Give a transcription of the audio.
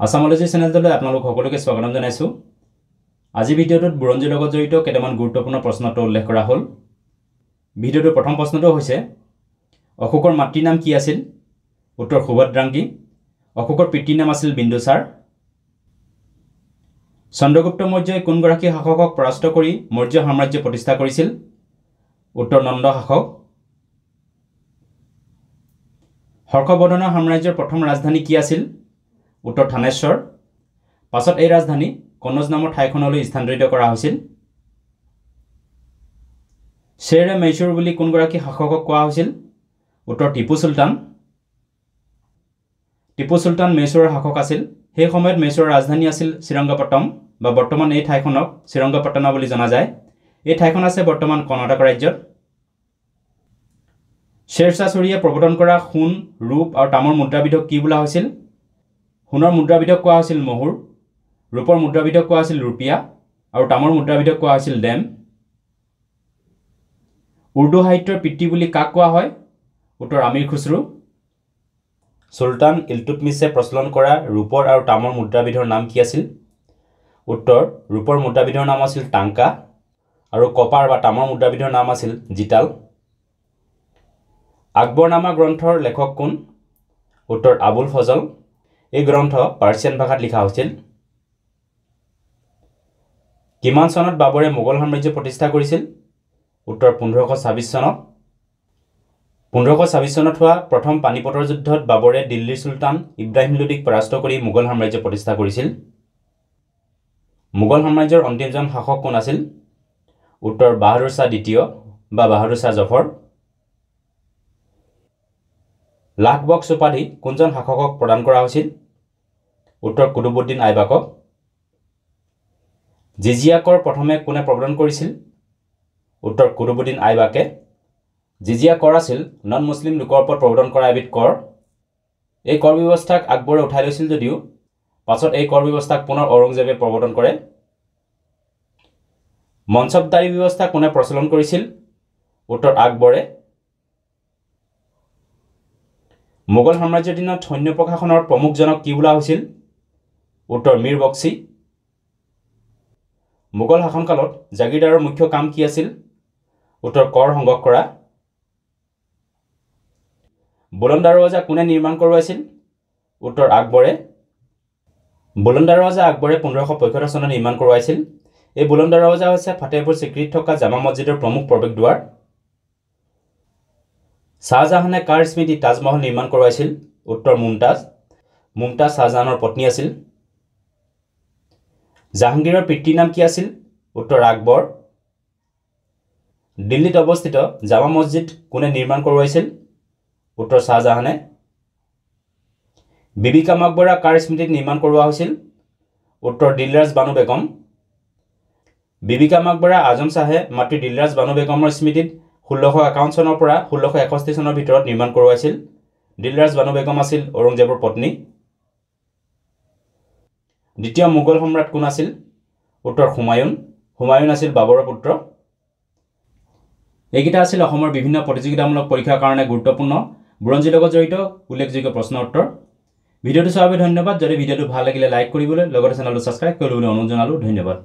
আসামোলজি চেনেলটোলৈ আপোনালোক সকলোকে স্বাগতম জনাইছো। আজি ভিডিঅ'টোত বুৰঞ্জীৰ লগত জড়িত কেইটামান গুৰুত্বপূৰ্ণ প্ৰশ্নটো উল্লেখ কৰা হ'ল। ভিডিঅ'টোৰ প্ৰথম প্ৰশ্নটো হৈছে অশোকৰ মাতৃৰ নাম কি আছিল? উত্তৰ সুভদ্ৰাংগী। অশোকৰ পিতৃৰ নাম আছিল বিন্দুসাৰ। চন্দ্ৰগুপ্ত মৌৰ্যই কোনগৰাকী শাসকক পৰাস্ত কৰি মৌৰ্য সাম্ৰাজ্য প্ৰতিষ্ঠা কৰিছিল? উত্তৰ নন্দ শাসক। হৰ্ষবৰ্ধনৰ সাম্ৰাজ্যৰ প্ৰথম ৰাজধানী কি আছিল? উত্তৰ থানেশ্বৰ। পাছত এই ৰাজধানী কনৌজ নামৰ ঠাইখনলৈ স্থানান্তৰিত কৰা হৈছিল। শ্বেৰ মেইছুৰ বুলি কোনগৰাকী শাসকক কোৱা হৈছিল? উত্তৰ টিপু চুলতান। টিপু চুলতান মেইছুৰৰ শাসক আছিল। সেই সময়ত মেইছুৰৰ ৰাজধানী আছিল শ্ৰীৰংগপট্টম, বা বৰ্তমান এই ঠাইখনক শ্ৰীৰংগপট্টনা বুলি জনা যায়। এই ঠাইখন আছে বৰ্তমান কৰ্ণাটক ৰাজ্যত। শ্বেৰশ্বাহ ছুৰীয়ে প্ৰৱৰ্তন কৰা সোণ, ৰূপ আৰু তামৰ মুদ্ৰাবিধক কি বোলা হৈছিল? সোণৰ মুদ্ৰাবিধক কোৱা হৈছিল মহুৰ, ৰূপৰ মুদ্ৰাবিধক কোৱা হৈছিল ৰুপিয়া, আৰু তামৰ মুদ্ৰাবিধক কোৱা হৈছিল ডেম। উৰ্দু সাহিত্যৰ পিতৃ বুলি কাক কোৱা হয়? উত্তৰ আমিৰ খুছৰু। চুলতান ইলটুটমিছে প্ৰচলন কৰা ৰূপৰ আৰু তামৰ মুদ্ৰাবিধৰ নাম কি আছিল? উত্তৰ ৰূপৰ মুদ্ৰাবিধৰ নাম আছিল টাংকা, আৰু কপাৰ বা তামৰ মুদ্ৰাবিধৰ নাম আছিল জিতাল। আকবৰনামা গ্ৰন্থৰ লেখক কোন? উত্তৰ আবুল ফজল। এই গ্ৰন্থ পাৰ্চিয়ান ভাষাত লিখা হৈছিল। কিমান চনত বাবৰে মোগল সাম্ৰাজ্য প্ৰতিষ্ঠা কৰিছিল? উত্তৰ 1526 চনত। 1526 চনত হোৱা প্ৰথম পানিপটৰ যুদ্ধত বাবৰে দিল্লীৰ চুলতান ইব্ৰাহিম লোদীক পৰাস্ত কৰি মোগল সাম্ৰাজ্য প্ৰতিষ্ঠা কৰিছিল। মোগল সাম্ৰাজ্যৰ অন্তিমজন শাসক কোন আছিল? উত্তৰ বাহাদুৰ শ্বাহ দ্বিতীয় বা বাহাদুৰ শ্বাহ জফৰ। লাখ বক্স উপাধি কোনজন শাসকক প্ৰদান কৰা হৈছিল? উত্তৰ কুতুবুদ্দিন আইবাকক। জিজিয়া কৰ প্ৰথমে কোনে প্ৰৱৰ্তন কৰিছিল? উত্তৰ কুতুবুদ্দিন আইবাকে। জিজিয়া কৰ আছিল নন মুছলিম লোকৰ ওপৰত প্ৰৱৰ্তন কৰা এবিধ কৰ। এই কৰ ব্যৱস্থাক আকবৰে উঠাই লৈছিল যদিও পাছত এই কৰ ব্যৱস্থাক পুনৰ ঔৰংজেবে প্ৰৱৰ্তন কৰে। মনচবদাৰী ব্যৱস্থা কোনে প্ৰচলন কৰিছিল? উত্তৰ আকবৰে। মোগল সাম্ৰাজ্যৰ দিনত সৈন্য প্ৰশাসনৰ প্ৰমুখজনক কি বোলা হৈছিল? উত্তৰ মীৰ বক্সী। মোগল শাসনকালত জাগিৰদাৰৰ মুখ্য কাম কি আছিল? উত্তৰ কৰ সংগ্ৰহ কৰা। বুলন্দ দৰৱাজা কোনে নিৰ্মাণ কৰোৱাইছিল? উত্তৰ আকবৰে। বুলন্দ দৰৱাজা আকবৰে 1575 চনত নিৰ্মাণ কৰোৱাইছিল। এই বুলন্দ দৰৱাজা হৈছে ফাটেহপুৰ চিক্ৰীত থকা জামা মছজিদৰ প্ৰমুখ প্ৰৱেশদ্বাৰ। শ্বাহজাহানে কাৰ স্মৃতিত তাজমহল নিৰ্মাণ কৰোৱাইছিল? উত্তৰ মুমতাজ। মুমতাজ শ্বাহজাহানৰ পত্নী আছিল। জাহাংগীৰৰ পিতৃৰ নাম কি আছিল? উত্তৰ আকবৰ। দিল্লীত অৱস্থিত জামা মছজিদ কোনে নিৰ্মাণ কৰোৱাইছিল? উত্তৰ শ্বাহজাহানে। বিবি কা মকবৰা কাৰ স্মৃতিত নিৰ্মাণ কৰোৱা হৈছিল? উত্তৰ দিলৰাজ বানু বেগম। বিবি কা মকবৰা আজম শ্বাহে মাতৃ দিলৰাজ বানু বেগমৰ স্মৃতিত 1651 চনৰ পৰা 1661 চনৰ ভিতৰত নিৰ্মাণ কৰোৱাইছিল। দিলৰাজ বানু বেগম আছিল ঔৰংজেবৰ পত্নী। দ্বিতীয় মোগল সম্ৰাট কোন আছিল? উত্তৰ হুমায়ুন। হুমায়ুন আছিল বাবৰৰ পুত্ৰ। এইকেইটা আছিল অসমৰ বিভিন্ন প্ৰতিযোগিতামূলক পৰীক্ষাৰ কাৰণে গুৰুত্বপূৰ্ণ বুৰঞ্জীৰ লগত জড়িত উল্লেখযোগ্য প্ৰশ্ন উত্তৰ। ভিডিঅ'টো চোৱাৰ বাবে ধন্যবাদ। যদি ভিডিঅ'টো ভাল লাগিলে লাইক কৰিবলৈ, লগতে চেনেলটো ছাবস্ক্ৰাইব কৰিবলৈ অনুৰোধ জনালোঁ। ধন্যবাদ।